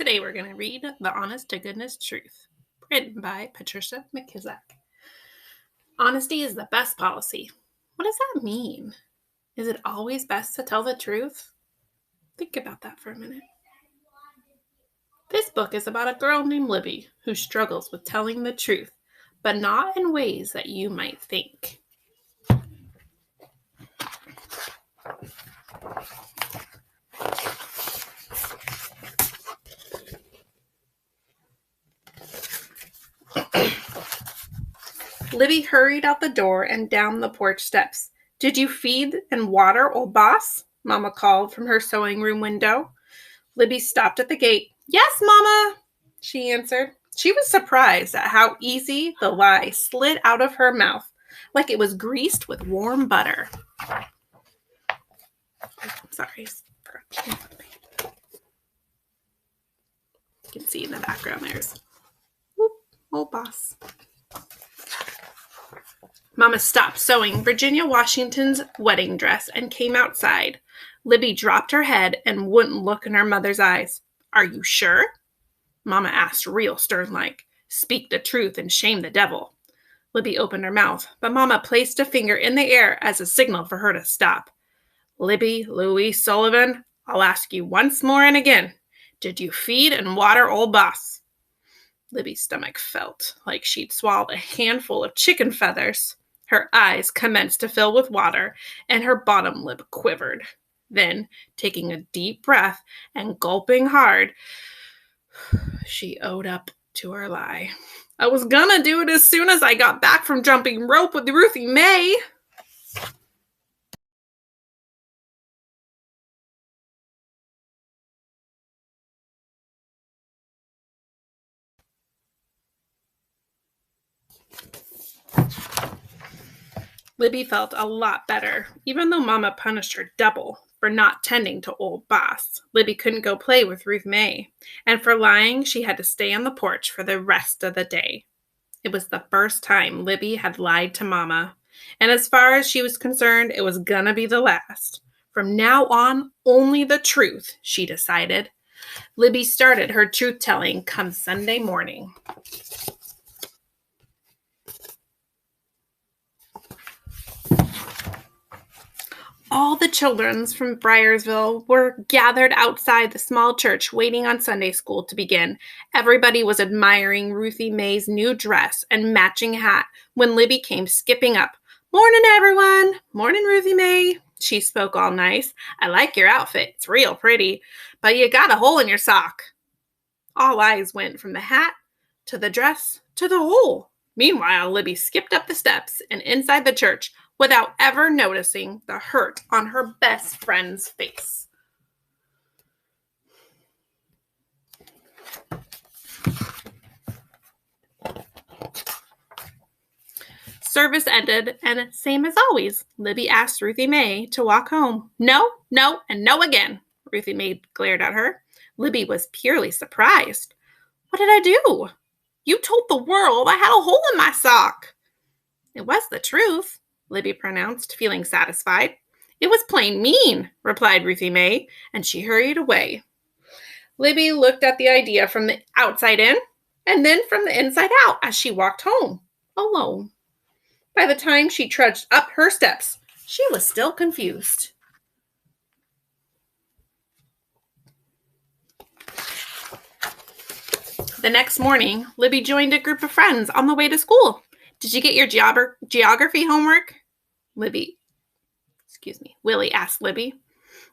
Today we're going to read The Honest to Goodness Truth, written by Patricia McKissick. Honesty is the best policy. What does that mean? Is it always best to tell the truth? Think about that for a minute. This book is about a girl named Libby who struggles with telling the truth, but not in ways that you might think. Libby hurried out the door and down the porch steps. "Did you feed and water old boss?" Mama called from her sewing room window. Libby stopped at the gate. "Yes, Mama," she answered. She was surprised at how easy the lie slid out of her mouth, like it was greased with warm butter. Sorry. You can see in the background there's old boss. Mama stopped sewing Virginia Washington's wedding dress and came outside. Libby dropped her head and wouldn't look in her mother's eyes. "Are you sure?" Mama asked, real stern-like. "Speak the truth and shame the devil." Libby opened her mouth, but Mama placed a finger in the air as a signal for her to stop. "Libby Louise Sullivan, I'll ask you once more and again. Did you feed and water old boss?" Libby's stomach felt like she'd swallowed a handful of chicken feathers. Her eyes commenced to fill with water, and her bottom lip quivered. Then, taking a deep breath and gulping hard, she owed up to her lie. "I was gonna do it as soon as I got back from jumping rope with Ruthie May." Libby felt a lot better, even though Mama punished her double for not tending to old boss. Libby couldn't go play with Ruth May, and for lying, she had to stay on the porch for the rest of the day. It was the first time Libby had lied to Mama, and as far as she was concerned, it was gonna be the last. From now on, only the truth, she decided. Libby started her truth-telling come Sunday morning. All the children from Briarsville were gathered outside the small church waiting on Sunday school to begin. Everybody was admiring Ruthie May's new dress and matching hat when Libby came skipping up. "Morning, everyone." "Morning, Ruthie May." She spoke all nice. "I like your outfit. It's real pretty, but you got a hole in your sock." All eyes went from the hat to the dress to the hole. Meanwhile, Libby skipped up the steps and inside the church without ever noticing the hurt on her best friend's face. Service ended, and same as always, Libby asked Ruthie May to walk home. "No, no, and no again," Ruthie May glared at her. Libby was purely surprised. "What did I do?" "You told the world I had a hole in my sock." "It was the truth," Libby pronounced, feeling satisfied. "It was plain mean," replied Ruthie May, and she hurried away. Libby looked at the idea from the outside in, and then from the inside out as she walked home, alone. By the time she trudged up her steps, she was still confused. The next morning, Libby joined a group of friends on the way to school. "Did you get your geography homework?" Willie asked Libby.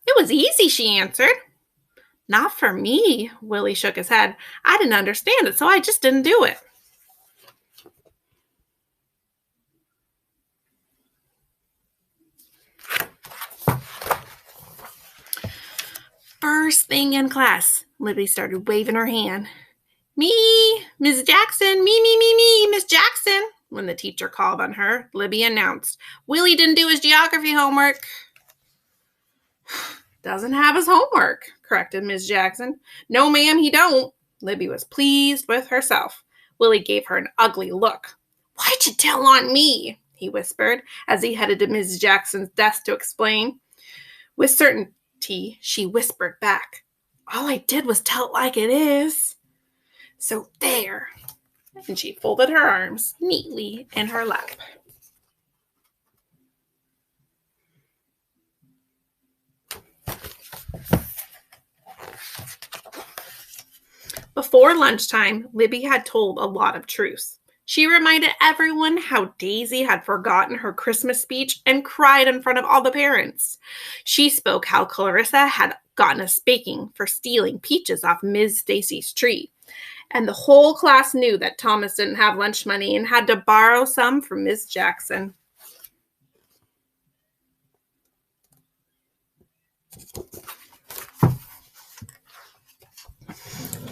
"It was easy," she answered. "Not for me," Willie shook his head. "I didn't understand it, so I just didn't do it." First thing in class, Libby started waving her hand. "Me, Miss Jackson, me, Miss Jackson." When the teacher called on her, Libby announced, "Willie didn't do his geography homework." "Doesn't have his homework," corrected Miss Jackson. "No, ma'am, he don't." Libby was pleased with herself. Willie gave her an ugly look. "Why'd you tell on me?" he whispered as he headed to Miss Jackson's desk to explain. With certainty, she whispered back, All I did was tell it like it is. So there. And she folded her arms neatly in her lap. Before lunchtime, Libby had told a lot of truths. She reminded everyone how Daisy had forgotten her Christmas speech and cried in front of all the parents. She spoke how Clarissa had gotten a spanking for stealing peaches off Ms. Stacy's tree. And the whole class knew that Thomas didn't have lunch money and had to borrow some from Miss Jackson.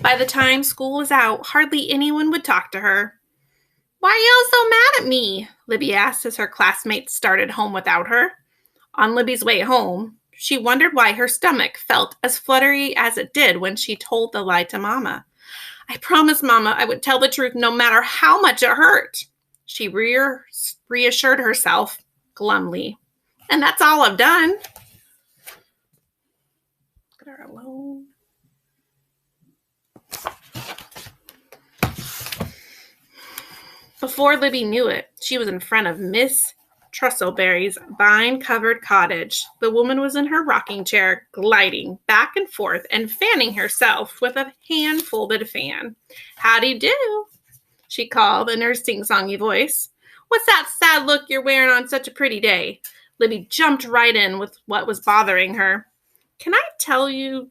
By the time school was out, hardly anyone would talk to her. "Why are you so mad at me?" Libby asked as her classmates started home without her. On Libby's way home, she wondered why her stomach felt as fluttery as it did when she told the lie to Mama. "I promised Mama I would tell the truth no matter how much it hurt," she reassured herself glumly. "And that's all I've done." Get her alone. Before Libby knew it, she was in front of Miss Trussellberry's vine-covered cottage. The woman was in her rocking chair, gliding back and forth and fanning herself with a hand-folded fan. "Howdy do," she called in her sing-songy voice. "What's that sad look you're wearing on such a pretty day?" Libby jumped right in with what was bothering her. "Can I tell you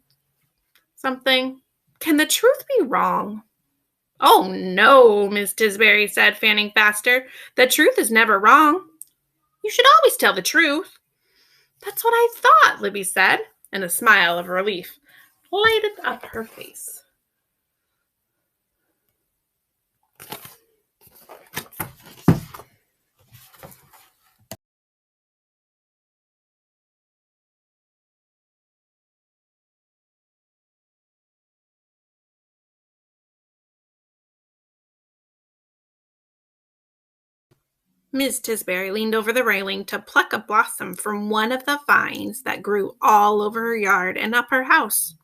something? Can the truth be wrong?" "Oh, no," Miss Tisbury said, fanning faster. "The truth is never wrong. You should always tell the truth." "That's what I thought," Libby said, and a smile of relief lighted up her face. Miss Tisbury leaned over the railing to pluck a blossom from one of the vines that grew all over her yard and up her house.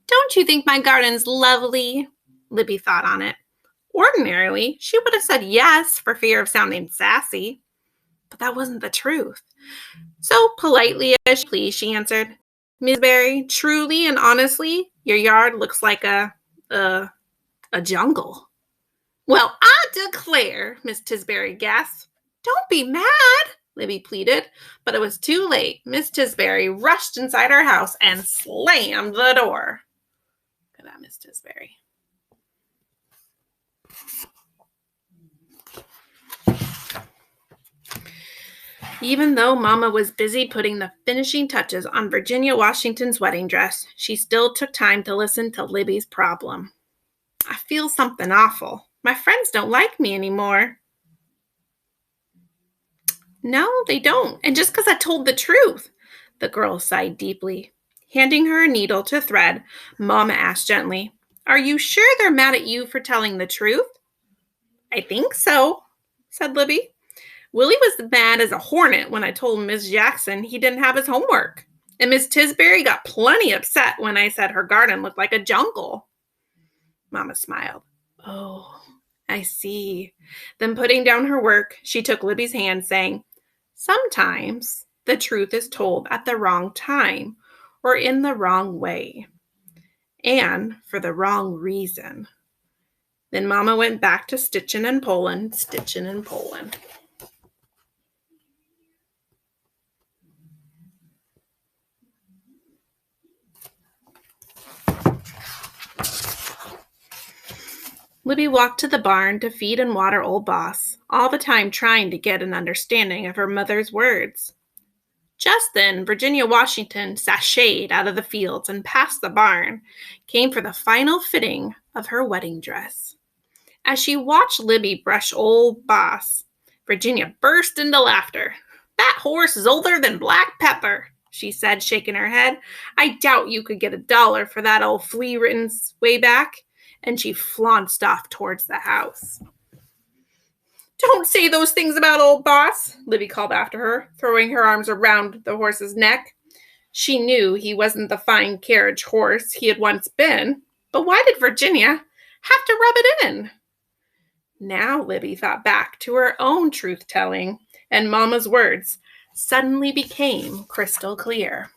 "Don't you think my garden's lovely?" Libby thought on it. Ordinarily, she would have said yes for fear of sounding sassy, but that wasn't the truth. So politely as she pleased, she answered, "Miss Berry, truly and honestly, your yard looks like a jungle." "Well, I declare," Miss Tisbury gasped. "Don't be mad," Libby pleaded, but it was too late. Miss Tisbury rushed inside her house and slammed the door. Look at that, Miss Tisbury. Even though Mama was busy putting the finishing touches on Virginia Washington's wedding dress, she still took time to listen to Libby's problem. "I feel something awful. My friends don't like me anymore." "No, they don't. And just because I told the truth." The girl sighed deeply. Handing her a needle to thread, Mama asked gently, "Are you sure they're mad at you for telling the truth?" "I think so," said Libby. "Willie was mad as a hornet when I told Miss Jackson he didn't have his homework. And Miss Tisbury got plenty upset when I said her garden looked like a jungle." Mama smiled. "Oh, I see." Then putting down her work, she took Libby's hand, saying, "Sometimes the truth is told at the wrong time or in the wrong way, and for the wrong reason." Then Mama went back to stitching and pulling. Libby walked to the barn to feed and water old Boss, all the time trying to get an understanding of her mother's words. Just then, Virginia Washington sashayed out of the fields and past the barn, came for the final fitting of her wedding dress. As she watched Libby brush old Boss, Virginia burst into laughter. "That horse is older than black pepper," she said, shaking her head. "I doubt you could get $1 for that old flea-ridden way back." And she flounced off towards the house. "Don't say those things about old Boss," Libby called after her, throwing her arms around the horse's neck. She knew he wasn't the fine carriage horse he had once been, but why did Virginia have to rub it in? Now Libby thought back to her own truth-telling, and Mama's words suddenly became crystal clear.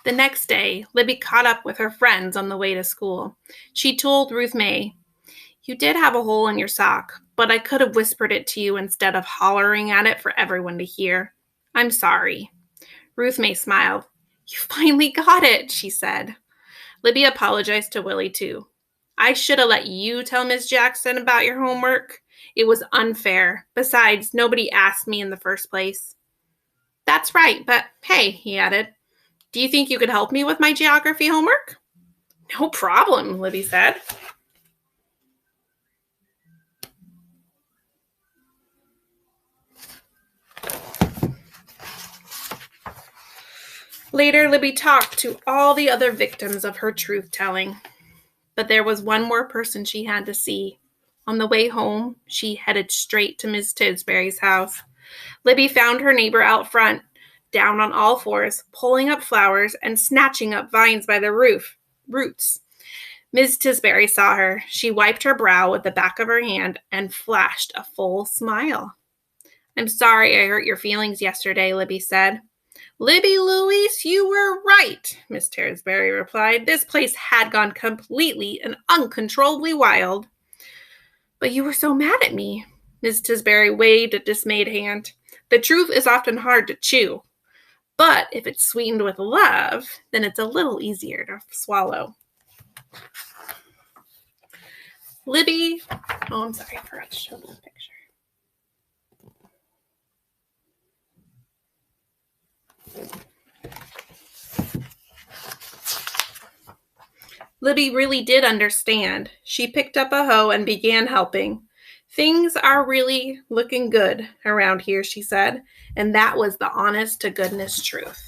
The next day, Libby caught up with her friends on the way to school. She told Ruth May, "You did have a hole in your sock, but I could have whispered it to you instead of hollering at it for everyone to hear. I'm sorry." Ruth May smiled. "You finally got it," she said. Libby apologized to Willie, too. "I should have let you tell Miss Jackson about your homework. It was unfair. Besides, nobody asked me in the first place." "That's right, but hey," he added, "do you think you could help me with my geography homework?" "No problem," Libby said. Later, Libby talked to all the other victims of her truth-telling. But there was one more person she had to see. On the way home, she headed straight to Miss Tisbury's house. Libby found her neighbor out front, down on all fours, pulling up flowers and snatching up vines by the roots. Miss Tisbury saw her. She wiped her brow with the back of her hand and flashed a full smile. "I'm sorry I hurt your feelings yesterday," Libby said. "Libby Louise, you were right," Miss Tisbury replied. "This place had gone completely and uncontrollably wild." "But you were so mad at me." Miss Tisbury waved a dismayed hand. "The truth is often hard to chew. But if it's sweetened with love, then it's a little easier to swallow." Libby, I'm sorry, I forgot to show this picture. Libby really did understand. She picked up a hoe and began helping. "Things are really looking good around here," she said, and that was the honest to goodness truth.